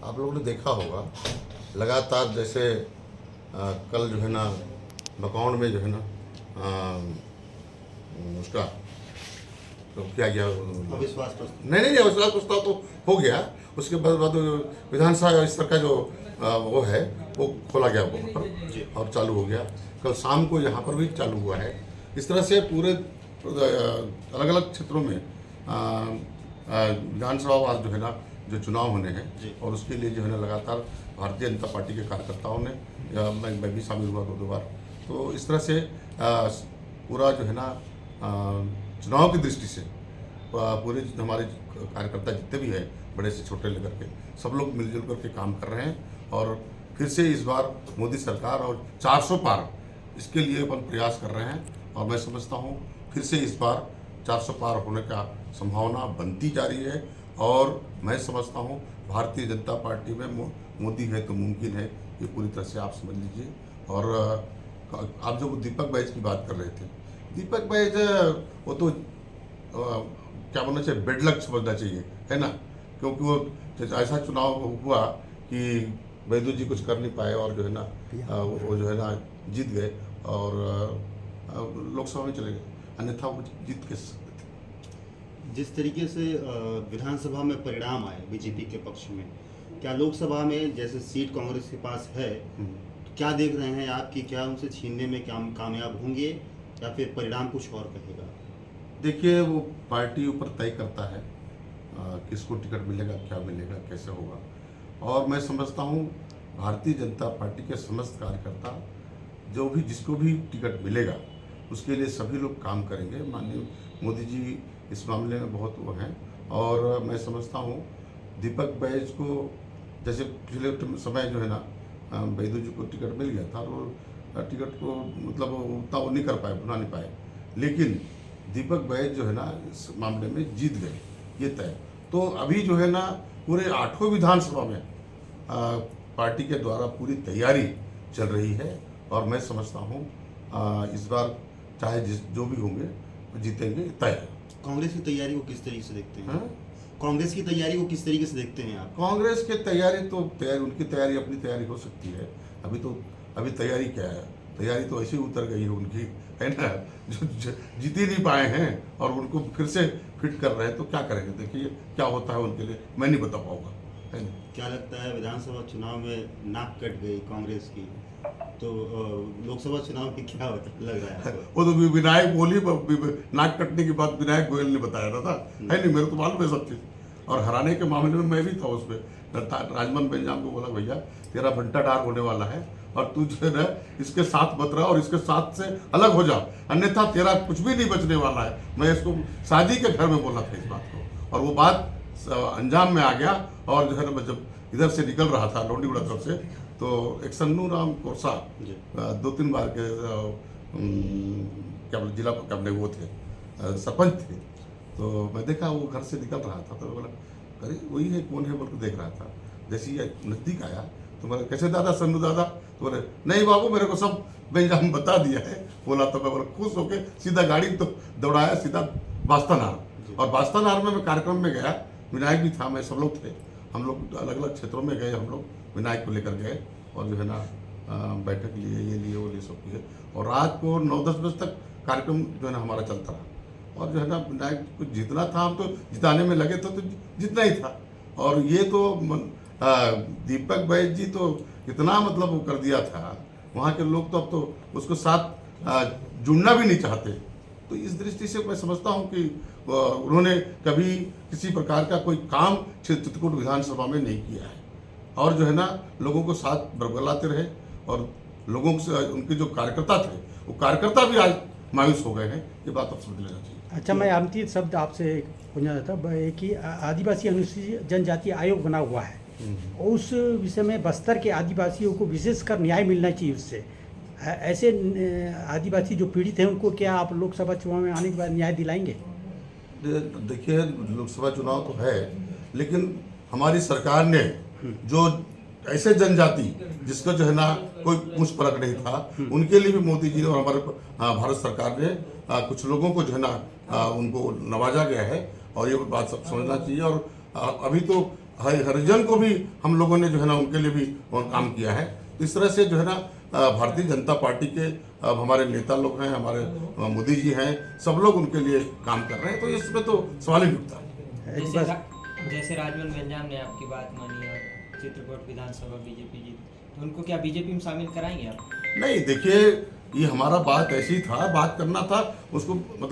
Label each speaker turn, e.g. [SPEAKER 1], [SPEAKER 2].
[SPEAKER 1] आप लोगों ने देखा होगा लगातार जैसे कल जो है ना मकाउंड में जो है ना उसका तो क्या गया
[SPEAKER 2] अविश्वास प्रस्ताव।
[SPEAKER 1] नहीं अविश्वास प्रस्ताव तो हो गया। उसके बाद विधानसभा स्तर का जो वो है वो खोला गया वहाँ पर और चालू हो गया। कल शाम को यहाँ पर भी चालू हुआ है। इस तरह से पूरे अलग अलग क्षेत्रों में विधानसभा वार जो है ना जो चुनाव होने हैं और उसके लिए जो है ना लगातार भारतीय जनता पार्टी के कार्यकर्ताओं ने मैं भी शामिल हुआ दो बार। तो इस तरह से पूरा जो है ना चुनाव की दृष्टि से पूरे हमारे कार्यकर्ता जितने भी हैं बड़े से छोटे लेकर के सब लोग मिलजुल करके काम कर रहे हैं और फिर से इस बार मोदी सरकार और 400 पार इसके लिए अपन प्रयास कर रहे हैं। और मैं समझता हूँ फिर से इस बार 400 पार होने का संभावना बनती जा रही है। और मैं समझता हूँ भारतीय जनता पार्टी में मोदी है तो मुमकिन है, ये पूरी तरह से आप समझ लीजिए। और आप जो दीपक बैज की बात कर रहे थे, दीपक बैज वो तो क्या बोलना चाहिए, बेड लक समझना चाहिए, है ना। क्योंकि वो ऐसा चुनाव हुआ कि बैदू जी कुछ कर नहीं पाए और जो है ना वो जो है ना जीत गए और लोकसभा में चले गए, अन्यथा वो जीत के सकते थे।
[SPEAKER 2] जिस तरीके से विधानसभा में परिणाम आए बीजेपी के पक्ष में, क्या लोकसभा में जैसे सीट कांग्रेस के पास है, क्या देख रहे हैं आप कि क्या उनसे छीनने में कामयाब होंगे या फिर परिणाम कुछ और कहेगा?
[SPEAKER 1] देखिए वो पार्टी ऊपर तय करता है किसको टिकट मिलेगा, क्या मिलेगा, कैसे होगा। और मैं समझता हूँ भारतीय जनता पार्टी के समस्त कार्यकर्ता जो भी जिसको भी टिकट मिलेगा उसके लिए सभी लोग काम करेंगे। माननीय मोदी जी इस मामले में बहुत वो हैं। और मैं समझता हूँ दीपक बैज को जैसे पिछले समय जो है ना बैदू जी को टिकट मिल गया था और वो टिकट को मतलब उतना वो नहीं कर पाए, बना नहीं पाए, लेकिन दीपक बैज जो है ना इस मामले में जीत गए, ये तय। तो अभी जो है ना पूरे 8 विधानसभा में पार्टी के द्वारा पूरी तैयारी चल रही है और मैं समझता हूँ इस बार चाहे जो भी होंगे जीतेंगे, तय है।
[SPEAKER 2] कांग्रेस की तैयारी को किस तरीके से देखते हैं?
[SPEAKER 1] हाँ?
[SPEAKER 2] कांग्रेस की तैयारी को किस तरीके से देखते हैं आप?
[SPEAKER 1] कांग्रेस की तैयारी तो उनकी तैयारी अपनी तैयारी हो सकती है। अभी तैयारी क्या है, तैयारी तो ऐसे ही उतर गई है उनकी, है ना। जो जीत ही नहीं पाए हैं और उनको फिर से फिट कर रहे हैं तो क्या करेंगे, देखिए क्या होता है उनके लिए, मैं नहीं बता पाऊंगा, है ना।
[SPEAKER 2] क्या लगता है विधानसभा चुनाव में नाक कट गई कांग्रेस की, तो लोकसभा चुनाव में क्या लग रहा है आपको?
[SPEAKER 1] वो तो विनायक बोली नाक कटने की बात विनायक गोयल ने बताया था, है नहीं, मेरे को मालूम है सब चीज़। और हराने के मामले में मैं भी था उसमें, राजमन बेंजाम को बोला भैया तेरा भंटा डार होने वाला है और तू जो है ना इसके साथ मत रहा और इसके साथ से अलग हो जा, अन्यथा तेरा कुछ भी नहीं बचने वाला है। मैं इसको शादी के घर में बोला था इस बात को और वो बात अंजाम में आ गया। और जो है ना जब इधर से निकल रहा था लोंडीगुड़ा तरफ से तो एक सन्नू राम कोरसा 2-3 बार के क्या बोले जिला कैबिनेट वो थे, सरपंच थे। तो मैं देखा वो घर से निकल रहा था तो बोला अरे वही है, कौन है बोल के देख रहा था। जैसे ही नज़दीक आया तो बोला कैसे दादा, सन्नू दादा? तो बोले नहीं बाबू मेरे को सब बेंजाम बता दिया है। बोला तो मैं बोला खुश होके सीधा गाड़ी तो दौड़ाया सीधा बास्तानार। और बास्तानार में मैं कार्यक्रम में गया, विनायक भी था, मैं सब लोग थे, हम लोग अलग अलग क्षेत्रों में गए, हम लोग विनायक को लेकर गए और जो है ना बैठक लिए, ये लिए वो लिए सब किए। और रात को 9-10 बजे तक कार्यक्रम जो है ना हमारा चलता रहा। और जो है ना विनायक को जीतना था, हम तो जिताने में लगे थे तो जीतना ही था। और ये तो दीपक बैज जी तो इतना मतलब वो कर दिया था, वहाँ के लोग तो अब तो उसको साथ जुड़ना भी नहीं चाहते। तो इस दृष्टि से मैं समझता हूँ कि उन्होंने कभी किसी प्रकार का कोई काम चित्रकूट विधानसभा में नहीं किया है और जो है ना लोगों को साथ बरगलाते रहे और लोगों से उनके जो कार्यकर्ता थे वो कार्यकर्ता भी आज मायूस हो गए हैं, ये बात अब समझ लेना चाहिए।
[SPEAKER 3] अच्छा, मैं अंतिम शब्द आपसे पूछना चाहता था कि आदिवासी अनुसूचित जनजाति आयोग बना हुआ है, उस विषय में बस्तर के आदिवासियों को विशेषकर न्याय मिलना चाहिए उससे। ऐसे आदिवासी जो पीड़ित हैं उनको क्या आप लोकसभा चुनाव में आने के बाद न्याय दिलाएंगे?
[SPEAKER 1] देखिए लोकसभा चुनाव तो है, लेकिन हमारी सरकार ने जो ऐसे जनजाति जिसका जो है ना कोई मुझ फर्क नहीं था, उनके लिए भी मोदी जी ने और हमारे भारत सरकार ने कुछ लोगों को जो है ना उनको नवाजा गया है और ये बात सब समझना चाहिए। और अभी तो हरिजन को भी हम लोगों ने जो है ना उनके लिए भी काम किया है। तो इस तरह से जो है ना भारतीय जनता पार्टी के अब हमारे नेता लोग हैं, हमारे मोदी जी हैं, सब लोग उनके लिए काम कर रहे हैं। तो इसमें तो सवाल ही नहीं उठता।
[SPEAKER 4] जैसे राजमन गंजाम ने आपकी बात मानी और चित्रकूट विधानसभा बीजेपी जीत, तो उनको क्या बीजेपी में शामिल कराएंगे आप?
[SPEAKER 1] नहीं, देखिए, ये हमारा बात ऐसी था, बात करना था उसको।